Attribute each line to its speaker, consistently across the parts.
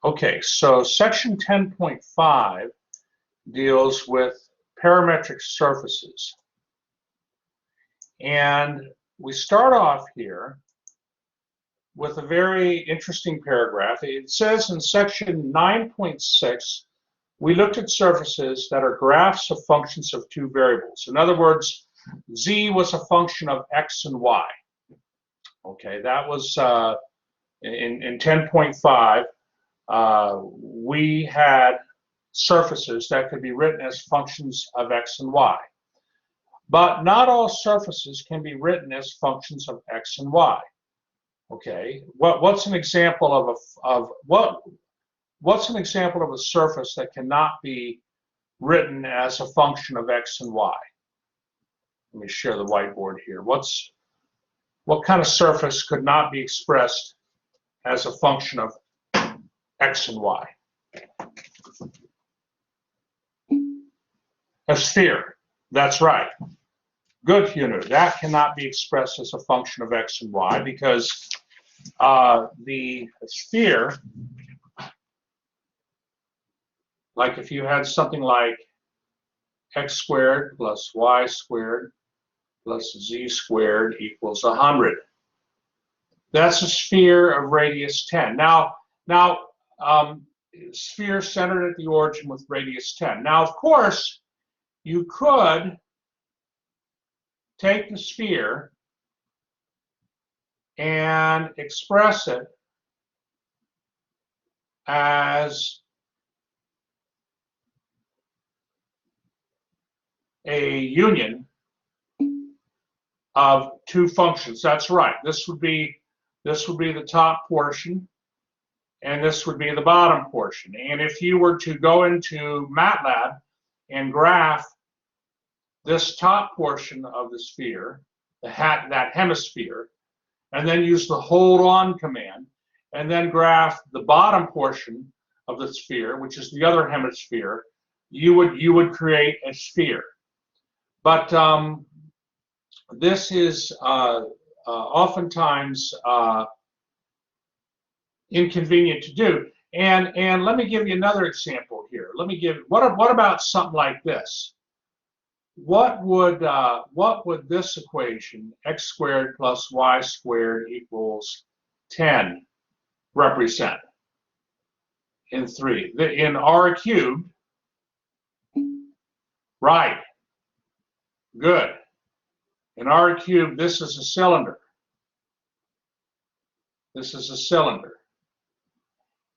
Speaker 1: Okay, so section 10.5 deals with parametric surfaces. And we start off here with a very interesting paragraph. It says in section 9.6, we looked at surfaces that are graphs of functions of two variables. In other words, z was a function of x and y. Okay, that was in 10.5. We had surfaces that could be written as functions of x and y. But not all surfaces can be written as functions of x and y. Okay, what's an example what's an example of a surface that cannot be written as a function of x and y? Let me share the whiteboard here. What kind of surface could not be expressed as a function of x and y? A sphere. That's right. Good, Hunu. That cannot be expressed as a function of x and y because the sphere, like if you had something like x squared plus y squared plus z squared equals 100. That's a sphere of radius 10. Now, sphere centered at the origin with radius 10. Now, of course, you could take the sphere and express it as a union of two functions. That's right. This would be the top portion, and this would be the bottom portion. And if you were to go into MATLAB and graph this top portion of the sphere, that hemisphere, and then use the hold on command, and then graph the bottom portion of the sphere, which is the other hemisphere, you would create a sphere. But this is oftentimes inconvenient to do. And let me give you another example here. What about something like this? What would this equation, x squared plus y squared equals 10, represent in 3? In r cubed, right, good. In r cubed, this is a cylinder. This is a cylinder.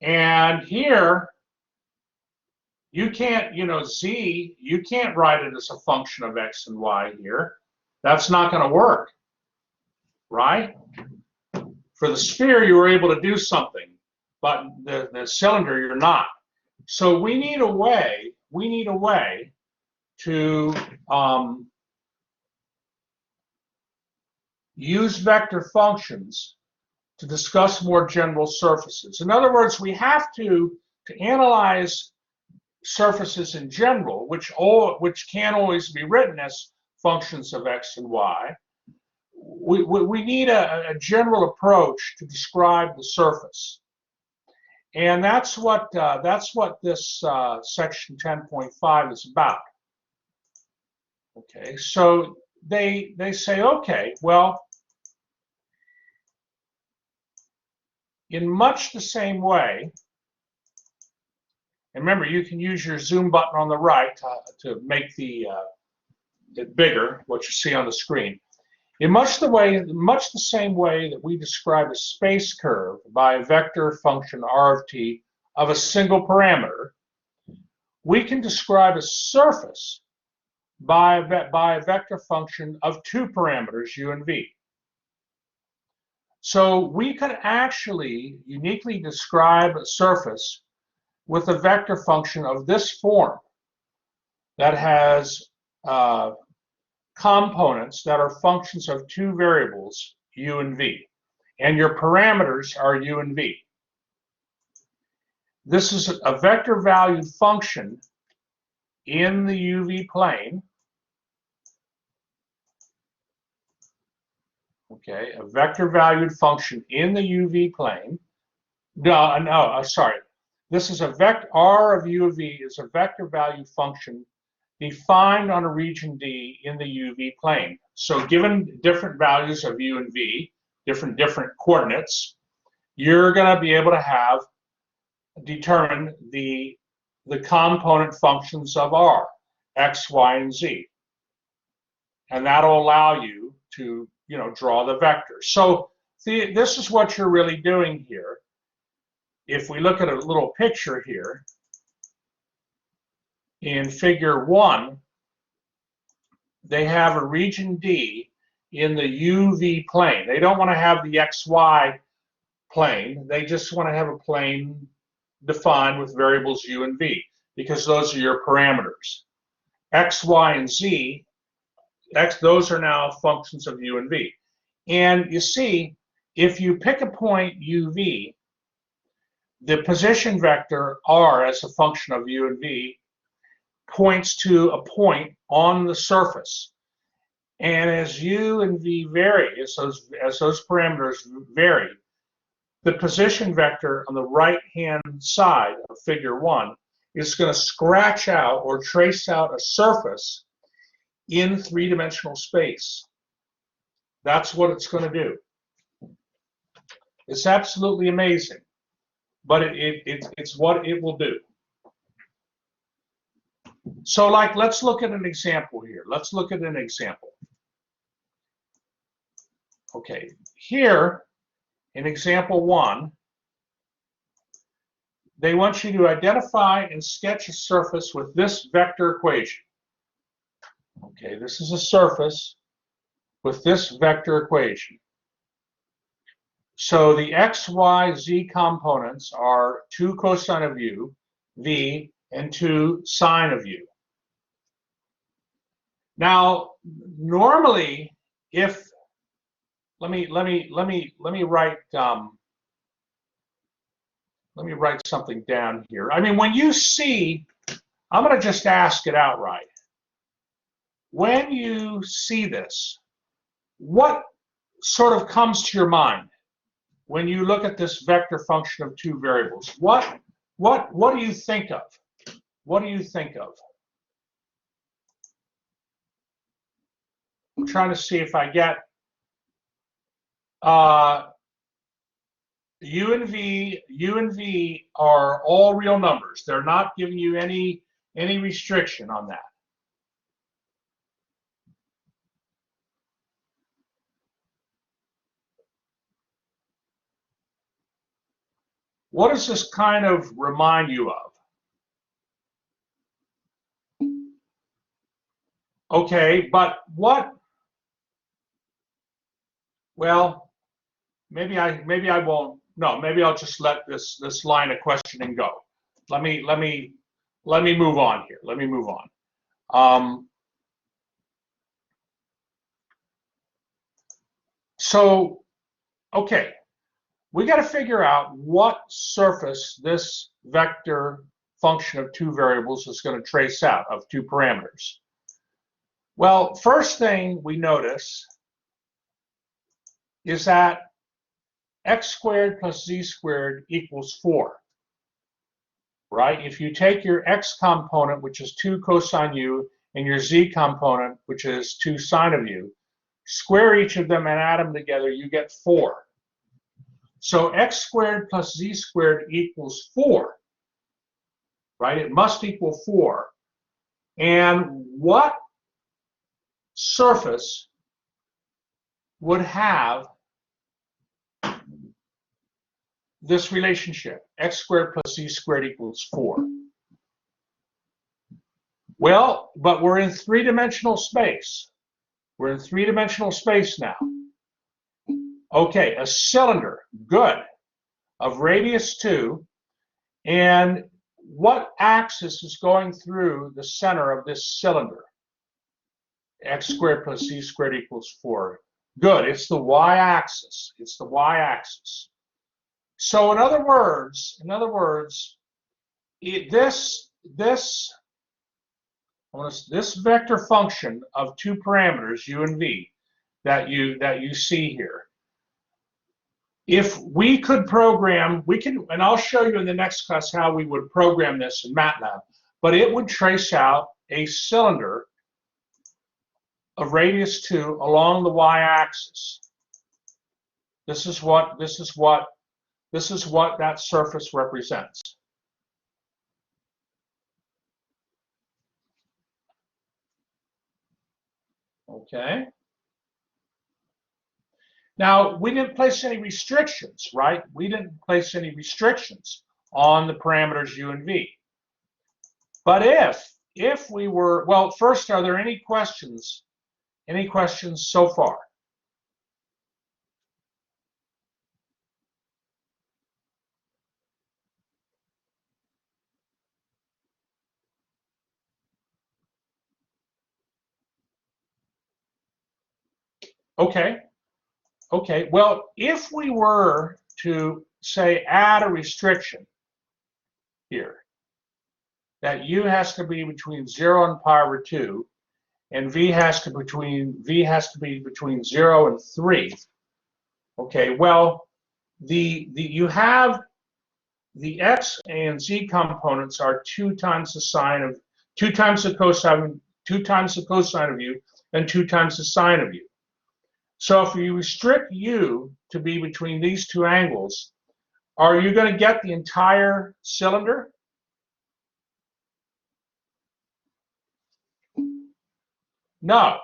Speaker 1: And here, you can't, z, you can't write it as a function of x and y here. That's not going to work, right? For the sphere, you were able to do something, but the cylinder, you're not. So we need a way to use vector functions to discuss more general surfaces. In other words, we have to analyze surfaces in general, which can't always be written as functions of x and y. We need a general approach to describe the surface, and that's what this section 10.5 is about. Okay, so they say, okay, well, in much the same way. And remember, you can use your zoom button on the right to make it bigger, what you see on the screen. In much the same way that we describe a space curve by a vector function r of t of a single parameter, we can describe a surface by a vector function of two parameters, u and v. So we could actually uniquely describe a surface with a vector function of this form that has components that are functions of two variables, u and v, and your parameters are u and v. This is a vector valued function in the uv plane. Okay, a vector valued function in the uv plane. Sorry. this is a vector, R of U of V is a vector value function defined on a region D in the UV plane. So given different values of U and V, different coordinates, you're going to be able to determine the component functions of R, X, Y, and Z. And that'll allow you to, draw the vector. So this is what you're really doing here. If we look at a little picture here, in figure 1, they have a region D in the UV plane. They don't want to have the XY plane. They just want to have a plane defined with variables U and V, because those are your parameters. X, Y, and Z, those are now functions of U and V. And you see, if you pick a point UV, the position vector R as a function of U and V points to a point on the surface. And as U and V vary, as those parameters vary, the position vector on the right-hand side of figure 1 is going to scratch out or trace out a surface in three-dimensional space. That's what it's going to do. It's absolutely amazing, but it's what it will do. So, let's look at an example here. Let's look at an example. Okay, here in example 1, they want you to identify and sketch a surface with this vector equation. Okay, this is a surface with this vector equation. So the x, y, z components are 2 cosine of u, v, and 2 sine of u. Now, normally, if let me write something down here. I mean, when you see, I'm going to just ask it outright. When you see this, what sort of comes to your mind when you look at this vector function of 2 variables? What do you think of? What do you think of? I'm trying to see if I get U and V are all real numbers. They're not giving you any restriction on that. What does this kind of remind you of? Okay, but what? Well, maybe I won't. No, maybe I'll just let this line of questioning go. Let me move on here. Let me move on. So, okay, we got to figure out what surface this vector function of 2 variables is going to trace out of 2 parameters. Well, first thing we notice is that x squared plus z squared equals 4, right? If you take your x component, which is 2 cosine u, and your z component, which is 2 sine of u, square each of them and add them together, you get 4. So x squared plus z squared equals 4, right? It must equal 4. And what surface would have this relationship, x squared plus z squared equals 4? Well, but we're in 3-dimensional space. We're in 3-dimensional space now. Okay, a cylinder, good, of radius 2, and what axis is going through the center of this cylinder? X squared plus z squared equals 4. Good, it's the y-axis. It's the y-axis. So in other words, this vector function of 2 parameters, u and v, that you see here, if we could program, we can, and I'll show you in the next class how we would program this in MATLAB, but it would trace out a cylinder of radius 2 along the y-axis. This is what that surface represents. Okay. Now, we didn't place any restrictions, right? We didn't place any restrictions on the parameters u and v. But if we were, well, first, are there any questions? Any questions so far? Okay. Okay. Well, if we were to say add a restriction here, that u has to be between 0 and pi over 2, and v has to be between 0 and 3. Okay. Well, you have the x and z components are 2 times the sine of 2 times the cosine of u and 2 times the sine of u. So if you restrict u to be between these two angles, are you going to get the entire cylinder? No.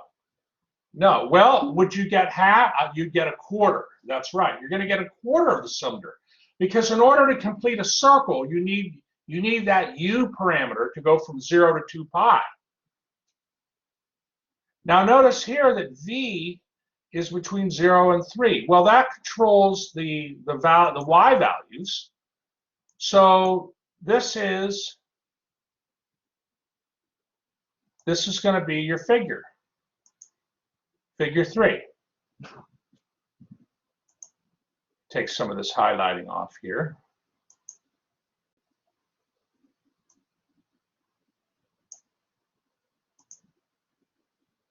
Speaker 1: No. Well, would you get half? You'd get a quarter. That's right. You're going to get a quarter of the cylinder, because in order to complete a circle, you need that u parameter to go from 0 to 2 pi. Now notice here that v is between 0 and 3. Well, that controls the y values. So this is going to be your figure 3. Take some of this highlighting off here.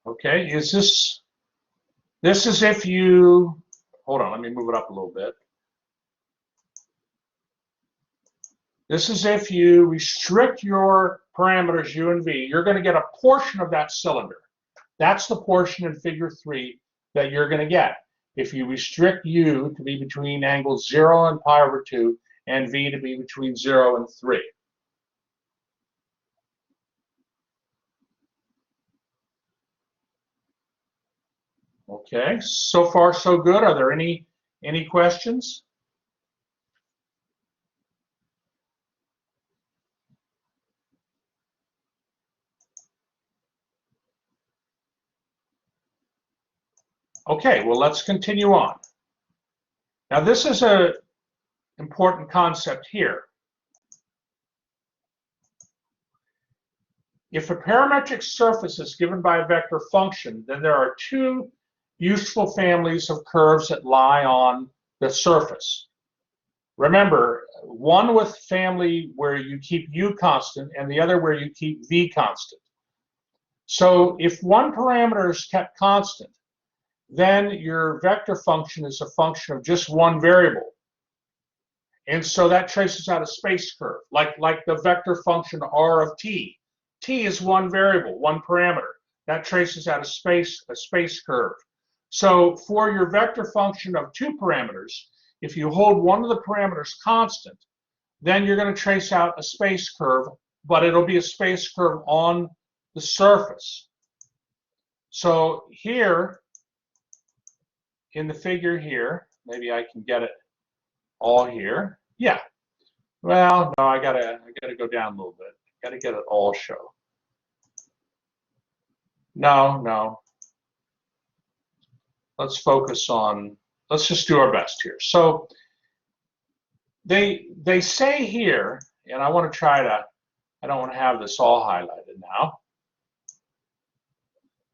Speaker 1: Okay, this is if you, hold on, let me move it up a little bit. This is if you restrict your parameters u and v, you're going to get a portion of that cylinder. That's the portion in figure 3 that you're going to get if you restrict u to be between angles 0 and pi over 2 and v to be between 0 and 3. Okay, so far so good. Are there any questions? Okay, well, let's continue on. Now, this is an important concept here. If a parametric surface is given by a vector function, then there are 2 useful families of curves that lie on the surface. Remember, one with family where you keep u constant and the other where you keep v constant. So if one parameter is kept constant, then your vector function is a function of just one variable. And so that traces out a space curve, like the vector function r of t. T is one variable, one parameter. That traces out a space curve. So for your vector function of 2 parameters, if you hold one of the parameters constant, then you're going to trace out a space curve, but it'll be a space curve on the surface. So here, in the figure here, maybe I can get it all here. Yeah. Well, no, I gotta go down a little bit. Gotta get it all show. No. Let's focus on, let's just do our best here. So they say here, and I want to try to, I don't want to have this all highlighted now.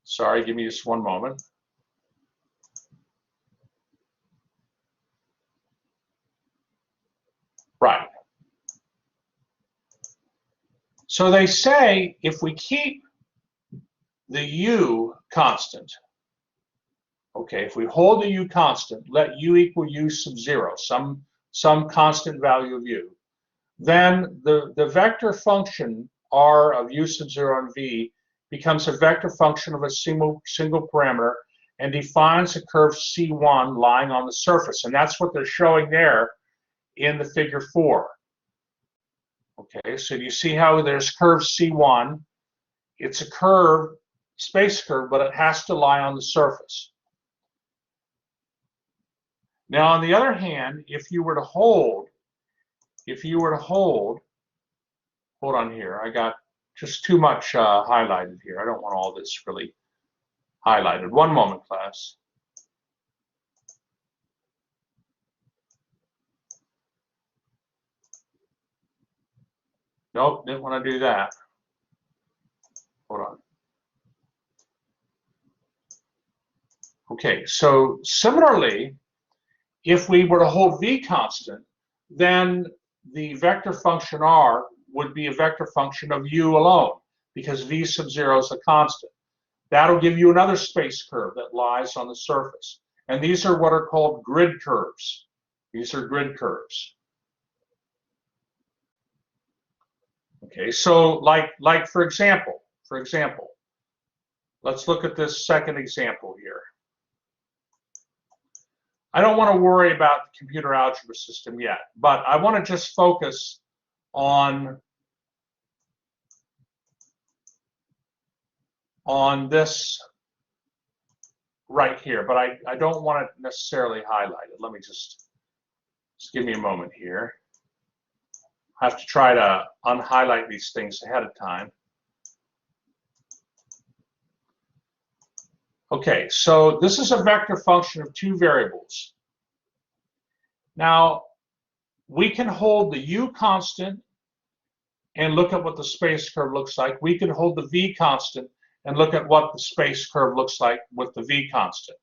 Speaker 1: Sorry, give me just one moment. Right. So they say if we keep the u constant, Okay, if we hold the u constant, let u equal u sub 0, some constant value of u, then the vector function r of u sub 0 and v becomes a vector function of a single parameter and defines a curve C1 lying on the surface. And that's what they're showing there in the figure 4. Okay, so you see how there's curve C1. It's a curve, space curve, but it has to lie on the surface. Now, on the other hand, if you were to hold, hold on here, I got just too much highlighted here. I don't want all this really highlighted. One moment, class. Nope, didn't want to do that. Hold on. Okay, so similarly, if we were to hold v constant, then the vector function r would be a vector function of u alone, because v sub 0 is a constant. That'll give you another space curve that lies on the surface. And these are what are called grid curves. These are grid curves. Okay, so like for example, let's look at this second example here. I don't want to worry about the computer algebra system yet, but I want to just focus on this right here, but I don't want it necessarily highlighted. Let me just give me a moment here. I have to try to unhighlight these things ahead of time. Okay, so this is a vector function of two variables. Now, we can hold the u constant and look at what the space curve looks like. We can hold the v constant and look at what the space curve looks like with the v constant.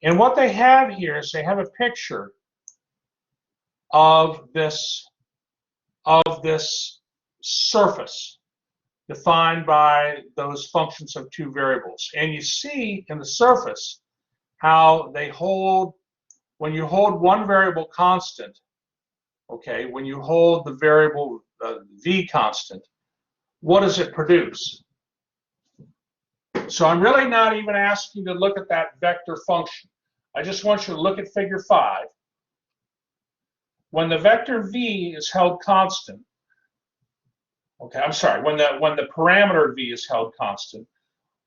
Speaker 1: And what they have here is they have a picture of this surface defined by those functions of two variables. And you see in the surface how they hold, when you hold one variable constant, okay, when you hold the variable v constant, what does it produce? So I'm really not even asking you to look at that vector function. I just want you to look at figure 5. When the vector v is held constant, okay, I'm sorry, when the parameter v is held constant,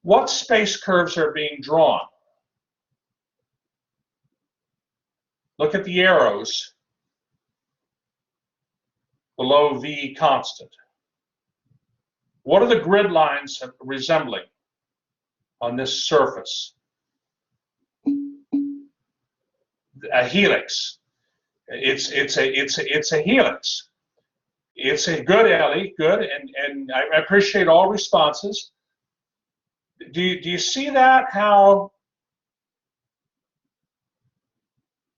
Speaker 1: what space curves are being drawn? Look at the arrows below v constant. What are the grid lines resembling on this surface? A helix. It's a helix. It's a good, Ellie, good, and I appreciate all responses. Do you see that, how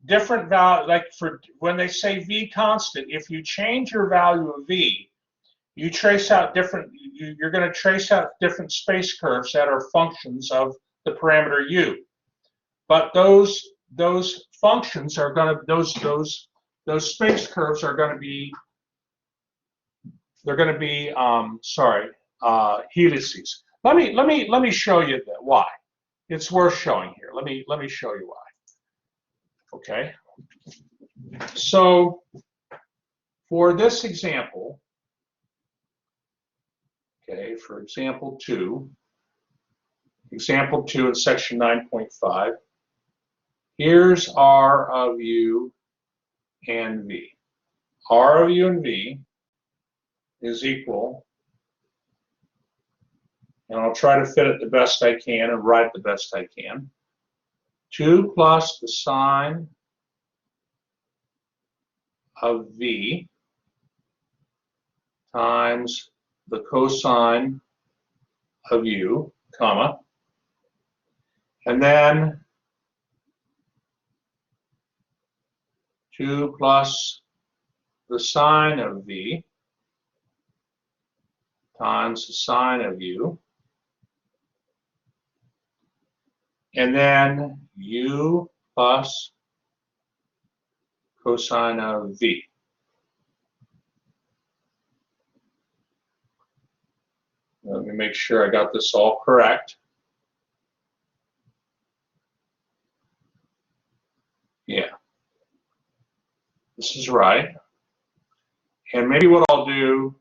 Speaker 1: different value, like for when they say v constant, if you change your value of v, you trace out different, you're going to trace out different space curves that are functions of the parameter u. But those functions are going to, those space curves are going to be, they're going to be helices. Let me show you that why. It's worth showing here. Let me show you why. Okay. So for this example, okay, for example 2 in section 9.5, here's R of U and V. R of U and V is equal, and I'll try to fit it the best I can and write the best I can, 2 plus the sine of V times the cosine of U, comma, and then 2 plus the sine of V times the sine of U, and then u plus cosine of v. Let me make sure I got this all correct. Yeah, this is right. And maybe what I'll do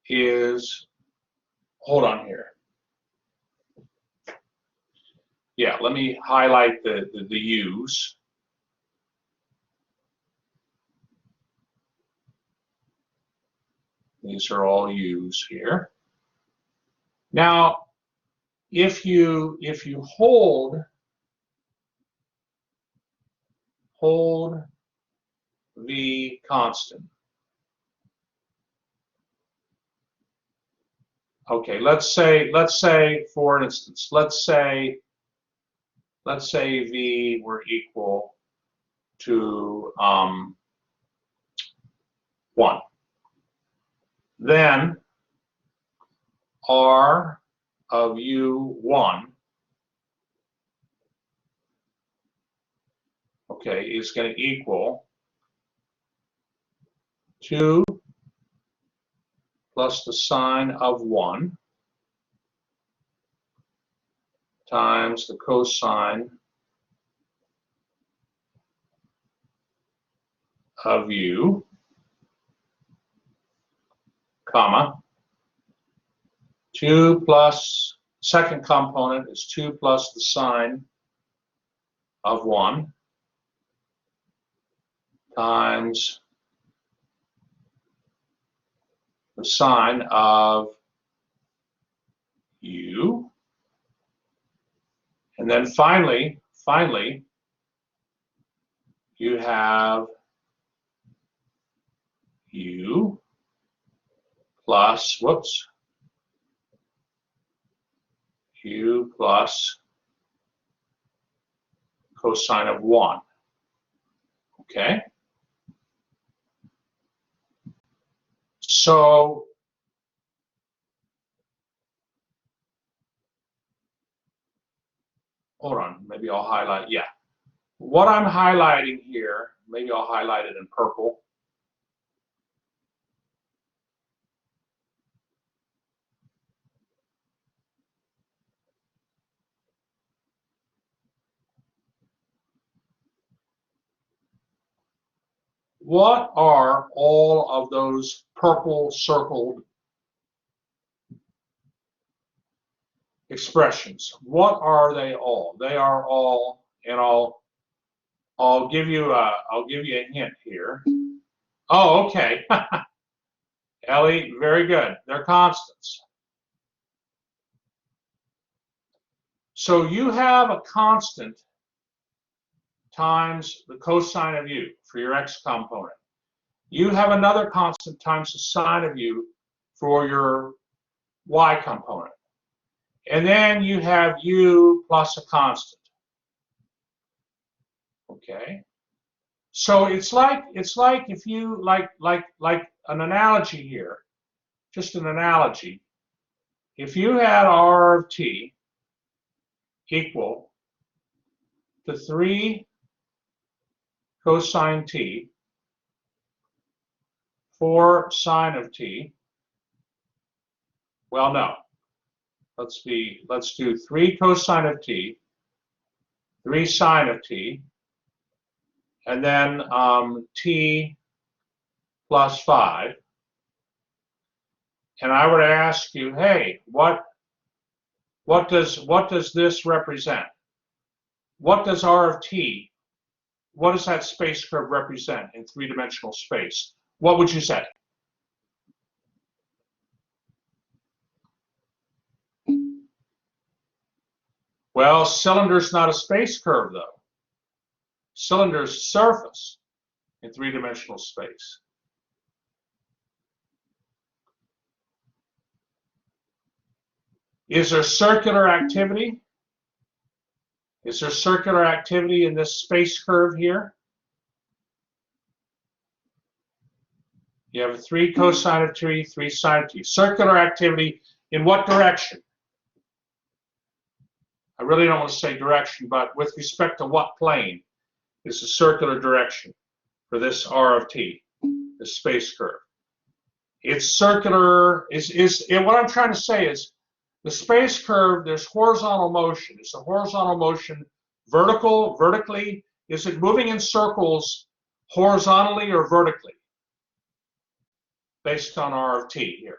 Speaker 1: is, hold on here. Yeah, let me highlight the u's. These are all u's here. Now, if you hold v constant. Okay, let's say for instance, let's say v were equal to 1. Then r of u1, okay, is going to equal 2 plus the sine of 1 times the cosine of u, comma, 2 plus, second component is 2 plus the sine of 1 times the sine of u. And then finally, you have u plus, whoops, u plus cosine of 1. Okay? So hold on, maybe I'll highlight, yeah. What I'm highlighting here, maybe I'll highlight it in purple. What are all of those purple circled expressions? What are they all? They are all, and I'll give you a hint here. Oh, okay. Ellie, very good. They're constants. So you have a constant times the cosine of u for your x component. You have another constant times the sine of u for your y component. And then you have u plus a constant. Okay? So it's like if you like an analogy here, just an analogy. If you had r of t equal to 3 cosine t, 4 sine of t. Well, no. Let's do 3 cosine of t, 3 sine of t, and then t plus 5. And I would ask you, hey, what does this represent? What does r of t, what does that space curve represent in three-dimensional space? What would you say? Well, cylinder's not a space curve, though. Cylinder's surface in three-dimensional space. Is there circular activity? Is there circular activity in this space curve here? You have 3 cosine of t, 3 sine of t. Circular activity in what direction? I really don't want to say direction, but with respect to what plane is the circular direction for this R of t, this space curve. It's circular, and what I'm trying to say is the space curve, there's horizontal motion. Is the horizontal motion vertically? Is it moving in circles horizontally or vertically? Based on R of t here.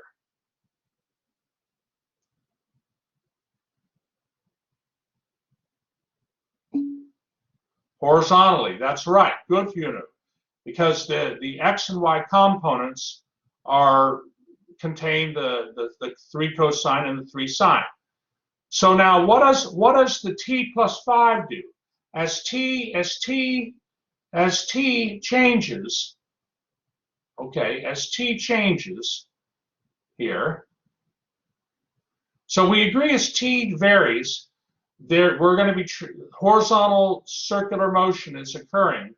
Speaker 1: Horizontally, that's right. Good, Hunu. Because the x and y components contain the 3 cosine and the 3 sine. So now what does the t plus 5 do? As t changes, okay, as t changes here, so we agree as t varies, we're going to be horizontal circular motion is occurring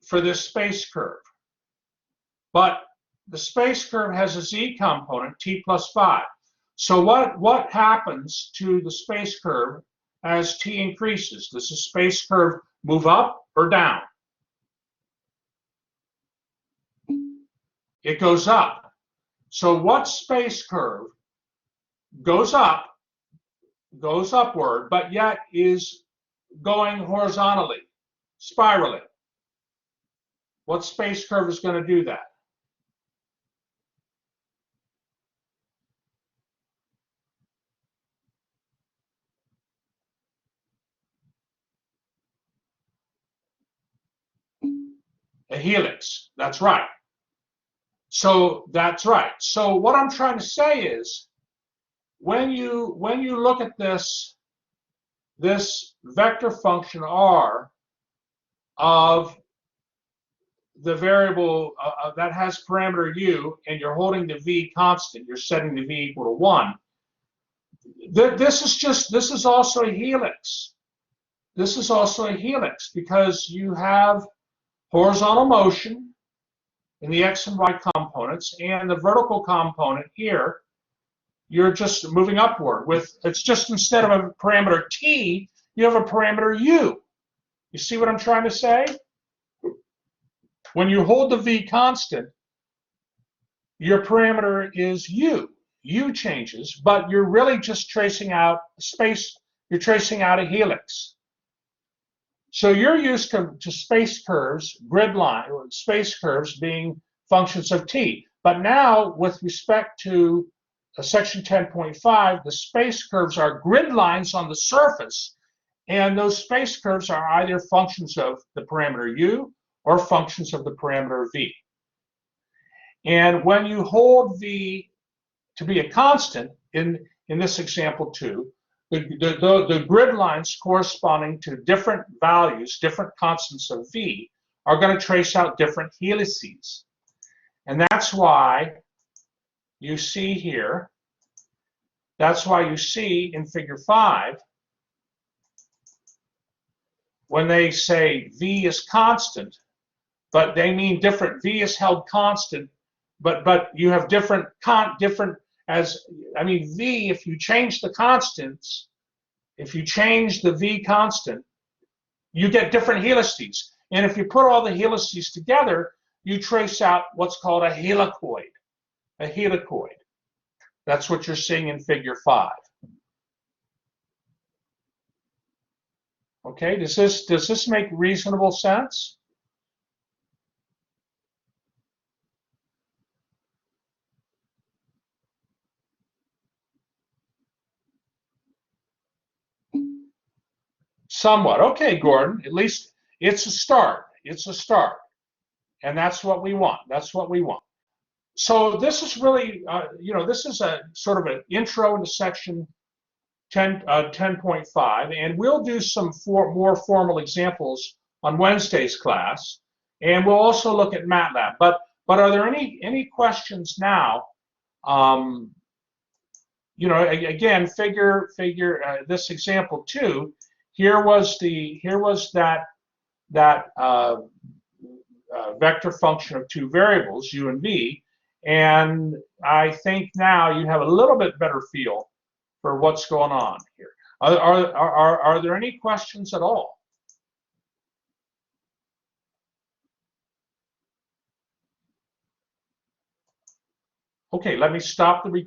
Speaker 1: for this space curve. But the space curve has a z component, t plus 5. So what happens to the space curve as t increases? Does the space curve move up or down? It goes up. So what space curve goes upward, but yet is going horizontally, spiraling? What space curve is going to do that? A helix. That's right. So that's right. So what I'm trying to say is, when you look at this vector function r of the variable that has parameter u, and you're holding the v constant, you're setting the v equal to 1. This is also a helix. This is also a helix because you have horizontal motion in the x and y components, and the vertical component here, you're just moving upward with, it's just instead of a parameter t, you have a parameter u. You see what I'm trying to say? When you hold the v constant, your parameter is u. U changes, but you're really just tracing out space, you're tracing out a helix. So you're used to space curves, grid line, or space curves being functions of t. But now, with respect to section 10.5, the space curves are grid lines on the surface, and those space curves are either functions of the parameter u or functions of the parameter v. And when you hold v to be a constant, in this example too, the grid lines corresponding to different values, different constants of v, are going to trace out different helices. And that's why you see here, that's why you see in figure 5, when they say v is constant, but they mean different, v is held constant, but you have different, v, if you change the constants, if you change the v constant, you get different helices. And if you put all the helices together, you trace out what's called a helicoid. A helicoid. That's what you're seeing in figure 5. Okay, does this make reasonable sense? Somewhat. Okay, Gordon, at least it's a start. It's a start. And that's what we want. That's what we want. So this is really, this is a sort of an intro into section 10.5, and we'll do some more formal examples on Wednesday's class, and we'll also look at MATLAB. But are there any questions now? Again, figure this example 2. Here was that vector function of 2 variables, u and v, and I think now you have a little bit better feel for what's going on here. Are there any questions at all? Okay, let me stop the recording.